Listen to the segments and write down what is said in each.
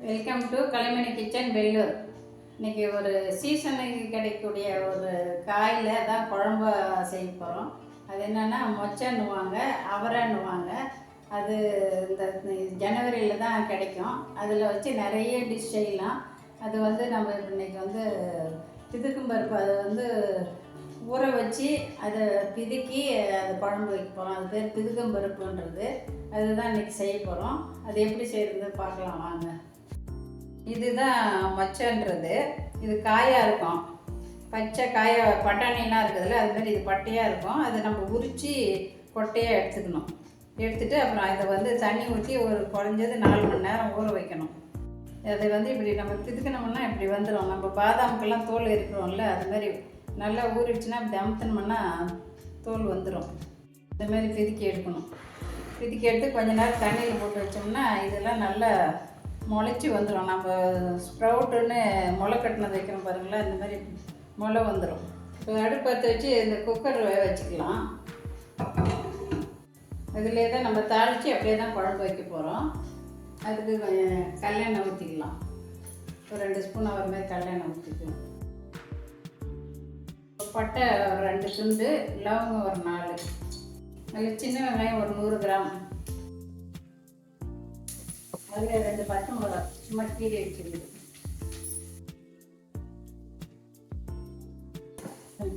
Welcome to Kalaimani kitchen Vellur. இன்றைக்கி ஒரு சீசனுக்கு கிடைக்கக்கூடிய ஒரு காயில் தான் குழம்பு செய்ய போகிறோம். அது என்னென்னா மொச்சன்னுவாங்க, அவரைன்னுவாங்க. அது இந்த ஜனவரியில் தான் கிடைக்கும். அதில் வச்சு நிறைய டிஷ் செய்யலாம். அது வந்து நம்ம இன்றைக்கி வந்து பிதுக்கும் பருப்பு அதை வந்து ஊற வச்சு அதை பிதுக்கி அது குழம்பு வைக்க போகிறோம். அது பேர் பிதுக்கும் பருப்புன்றது. அதுதான் இன்றைக்கி செய்ய போகிறோம். அது எப்படி செய்கிறது பார்க்கலாம் வாங்க. இதுதான் மொச்சன்றது. இது காயாக இருக்கும், பச்சை காய பட்டாணிலாம் இருக்குதுல்ல, அதுமாதிரி இது பட்டையாக இருக்கும். அதை நம்ம உரித்து கொட்டையாக எடுத்துக்கணும். எடுத்துகிட்டு அப்புறம் இதை வந்து தண்ணி ஊற்றி ஒரு குறைஞ்சது 4 மணி நேரம் ஊற வைக்கணும். அதை வந்து இப்படி நம்ம பிதுக்கணும்னா இப்படி வந்துடும். நம்ம பாதாமுக்கெல்லாம் தோல் இருக்கிறோம்ல, அதுமாதிரி நல்லா ஊறிடுச்சுன்னா இப்படி அமுத்தணும்னா தோல் வந்துடும். இந்தமாரி பிதுக்கி எடுக்கணும். பிதுக்கி எடுத்து கொஞ்ச நேரம் தண்ணியில் போட்டு வச்சோம்னா இதெல்லாம் நல்லா முளைச்சி வந்துடும். நம்ம ஸ்ப்ரவுட்டுன்னு முளை கட்டினது வைக்கிறோம் பாருங்களேன், இந்த மாதிரி முளை வந்துடும். இப்போ அடுப்பு பற்ற வச்சு இந்த குக்கர் வச்சுக்கலாம். அதிலே தான் நம்ம தாளித்து அப்படியே தான் குழம்பு வைக்க போகிறோம். அதுக்கு கொஞ்சம் கல்லெண்ணெய் ஊற்றிக்கலாம். ஒரு 2 ஸ்பூன் ஆகிற மாதிரி கல்லெண்ணெய் ஊற்றிக்கலாம். பட்டை ஒரு 2 துண்டு, லவங்கம் ஒரு 4, நல்ல சின்ன வெங்காயம் ஒரு 100 கிராம், அதில் 2 பச்சை மிளகா சும்மா கீரை வச்சுருக்குது,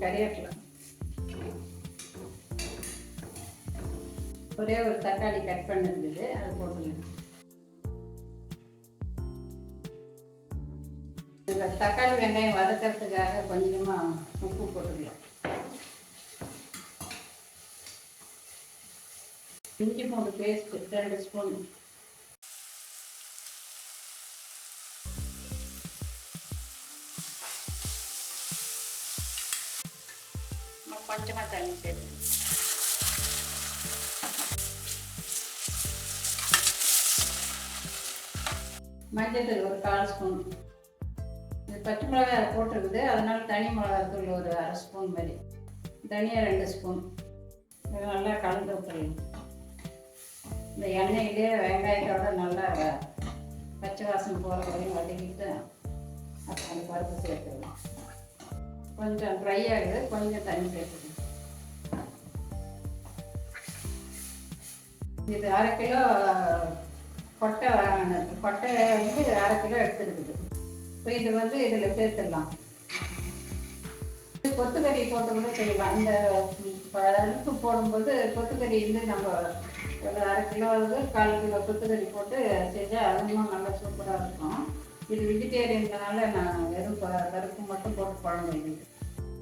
கறிவேப்பிலை, ஒரே ஒரு தக்காளி கட் பண்ணிருந்தது, அது போட்டுருங்க. தக்காளி வெங்காயம் வதக்கிறதுக்காக கொஞ்சமாக உப்பு போட்டுக்கலாம். இஞ்சி பூண்டு பேஸ்ட் 2 ஸ்பூன், கொஞ்சமாக தண்ணி சேர்த்து, மஞ்சள் ஒரு 1/4 ஸ்பூன். இது பச்சை மிளகாய் போட்டிருக்குது, அதனால தனி மிளகாத்தூள் ஒரு 1/2 ஸ்பூன் மாதிரி, தனியாக 2 ஸ்பூன். இது நல்லா கலந்து விட்டுருங்க. இந்த எண்ணெயிலே வெங்காயத்தோட நல்லா பச்சை வாசனை போகிற வரையும் வதக்கிட்டு அப்புறம் அந்த பருப்பு சேர்த்துக்கலாம். கொஞ்சம் ட்ரை ஆகுது, கொஞ்சம் தண்ணி சேர்த்துக்கணும். இது 1/2 கிலோ கொட்டை வாங்கினது. கொட்டை வந்து 1/2 கிலோ எடுத்துருக்குது. இப்போ இது வந்து இதில் சேர்த்துடலாம். கொத்துக்கறி போட்டு கூட செய்யலாம். இந்த அழுப்பு போடும்போது கொத்துக்கறி வந்து நம்ம ஒரு 1/2 கிலோவுக்கு 1/4 கிலோ கொத்துக்கறி போட்டு செஞ்சால் அதுவும் நல்லா சூப்பராக இருக்கும். இது வெஜிடேரியன்றனால நான் வெறும் பருப்பு மட்டும் போட்டு குழம்பு வைக்கிறது.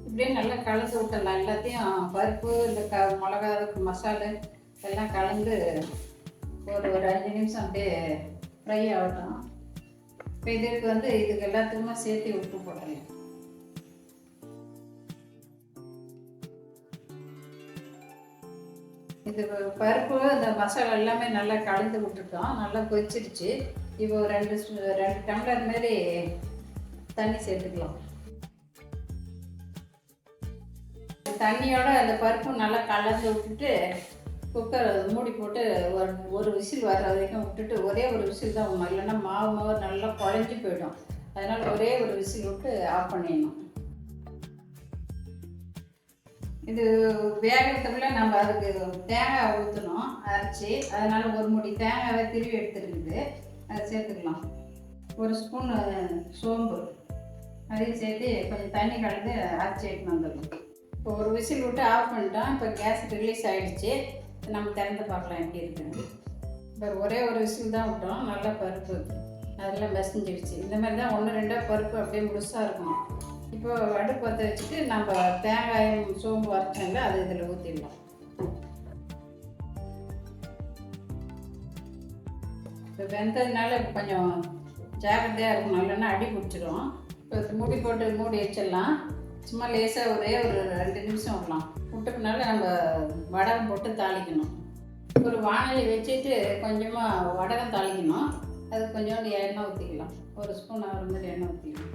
இப்படியே நல்லா கலந்து விட்டுடலாம். எல்லாத்தையும் பருப்பு இந்த மிளகா மசாலா எல்லாம் கலந்து ஒரு 5 நிமிஷம் அப்படியே ஃப்ரை ஆகட்டும். இப்போ இதுக்கு வந்து இதுக்கு எல்லாத்துக்குமே சேர்த்து உப்பு போட்டுடலாம். இது பருப்பு இந்த மசாலா எல்லாமே நல்லா கலந்து விட்டுட்டோம். நல்லா கொதிச்சிடுச்சு. இப்போ 2 டம்ளர் மாரி தண்ணி சேர்த்துக்கலாம். தண்ணியோட அந்த பருப்பு நல்லா கலந்து விட்டுட்டு குக்கர் மூடி போட்டு ஒரு விசில் வர வரைக்கும் விட்டுட்டு, ஒரே ஒரு விசில் தான் விடணும். இல்லைன்னா மாவு நல்லா குழஞ்சி போயிடும். அதனால் ஒரே ஒரு விசில் விட்டு ஆஃப் பண்ணிடணும். இது வேகிறதுக்குள்ள நம்ம அதுக்கு தேங்காய் ஊற்றணும் அரைச்சி. அதனால் ஒரு முடி தேங்காவை திருவி எடுத்துருக்குது, அதை சேர்த்துக்கலாம். 1 ஸ்பூன் சோம்பு அதையும் சேர்த்து கொஞ்சம் தண்ணி கலந்து அரைச்சி எடுத்துன்னு வந்துடணும். இப்போ ஒரு விசில் விட்டு ஆஃப் பண்ணிட்டோம். இப்போ கேஸ் ரிலீஸ் ஆகிடுச்சு. நம்ம திறந்து பார்க்கலாம் எப்படி இருக்குன்னு. இப்போ ஒரே ஒரு விசில் தான் விட்டோம். நல்லா பருப்பு அதெல்லாம் மசிஞ்சிடுச்சு. இந்த மாதிரி தான் 1 2 பருப்பு அப்படியே முழுசாக இருக்கும். இப்போ அடுப்பு பற்ற வச்சுட்டு நம்ம தேங்காயும் சோம்பு வரைச்சோம்ல, அது இதில் ஊற்றிடலாம். இப்போ வெந்ததுனால கொஞ்சம் ஜாக்கிரதையாக இருக்கணும், இல்லைன்னா அடி பிடிச்சிடும். இப்போ மூடி போட்டு மூடி வச்சிடலாம். சும்மா லேசாக ஒரே ஒரு 2 நிமிஷம் விடலாம். விட்டுக்குனால நம்ம வடகம் போட்டு தாளிக்கணும். ஒரு வானொலி வச்சுட்டு கொஞ்சமாக வடகம் தாளிக்கணும். அது கொஞ்சோண்டு எண்ணெய் ஊற்றிக்கலாம். 1 ஸ்பூன் ஆகிற மாதிரி எண்ணெய் ஊற்றிக்கலாம்.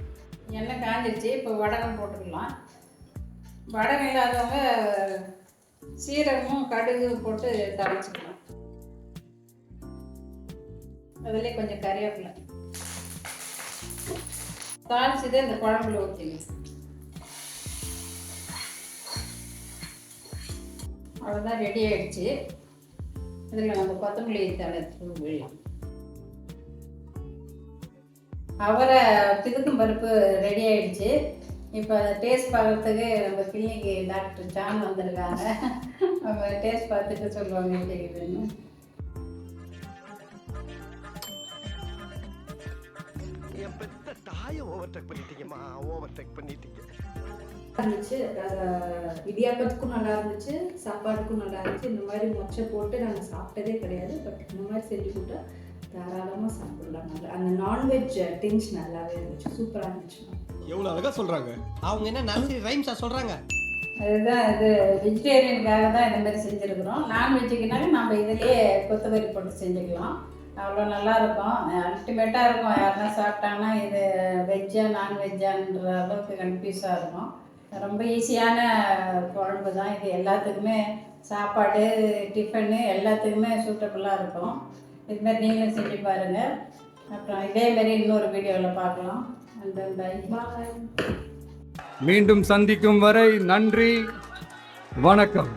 எண்ணெய் காஞ்சிடுச்சு. இப்போ வடகம் போட்டுக்கலாம். வடகம் இல்லாதவங்க சீரகமும் கடுகு போட்டு தாளிச்சுக்கலாம். அதிலே கொஞ்சம் கறிவேப்பிலை தாளிச்சதை இந்த குழம்புல ஊற்றிங்க. அவ்வளோதான், ரெடி ஆகிடுச்சு. இதில் நம்ம கொத்தமல்லி தழை தூவிடலாம். அவரை திதுக்கும் பருப்பு ரெடி ஆகிடுச்சு. இப்போ அதை டேஸ்ட் பார்க்குறதுக்கு நம்ம கிளினிக்கு டாக்டர் ஜான் வந்திருக்காங்க. அவங்க டேஸ்ட் பார்த்துட்டு சொல்லுவாங்க எப்படி இருக்குதுன்னு. இருந்துச்சு, இடியாப்பத்துக்கும் நல்லா இருந்துச்சு, சாப்பாடுக்கும் நல்லா இருந்துச்சு. இந்த மாதிரி மொச்சை போட்டு நாங்கள் சாப்பிட்டதே கிடையாது. பட் இந்த மாதிரி செஞ்சு கொடுத்தா தாராளமாக சாப்பிடலாம். நல்லா அந்த நான்வெஜ் டிஞ்ச் நல்லாவே இருந்துச்சு, சூப்பராக இருந்துச்சு. எவ்வளோ அழகாக சொல்கிறாங்க. அவங்க என்ன நர்சரி ரைம்ஸாக சொல்கிறாங்க. அதுதான் இது வெஜிடேரியனுக்காக தான் இந்த மாதிரி செஞ்சுருக்குறோம். நான்வெஜ்ஜுக்குனால நம்ம இதிலேயே கொத்தமல்லி போட்டு செஞ்சுக்கலாம். அவ்வளோ நல்லாயிருக்கும், அல்டிமேட்டாக இருக்கும். யாருன்னா சாப்பிட்டாங்கன்னா இது வெஜ்ஜா நான்வெஜ்ஜான்ற அளவுக்கு கன்ஃபியூஸாக இருக்கும். ரொம்ப ஈஸியான குழம்பு தான் இது. எல்லாத்துக்குமே சாப்பாடு, டிஃபனு எல்லாத்துக்குமே சூட்டபுளாக இருக்கும். இதுமாதிரி நீங்களும் செஞ்சு பாருங்கள். அப்புறம் இதேமாரி இன்னொரு வீடியோவில் பார்க்கலாம். பாய். மீண்டும் சந்திக்கும் வரை நன்றி, வணக்கம்.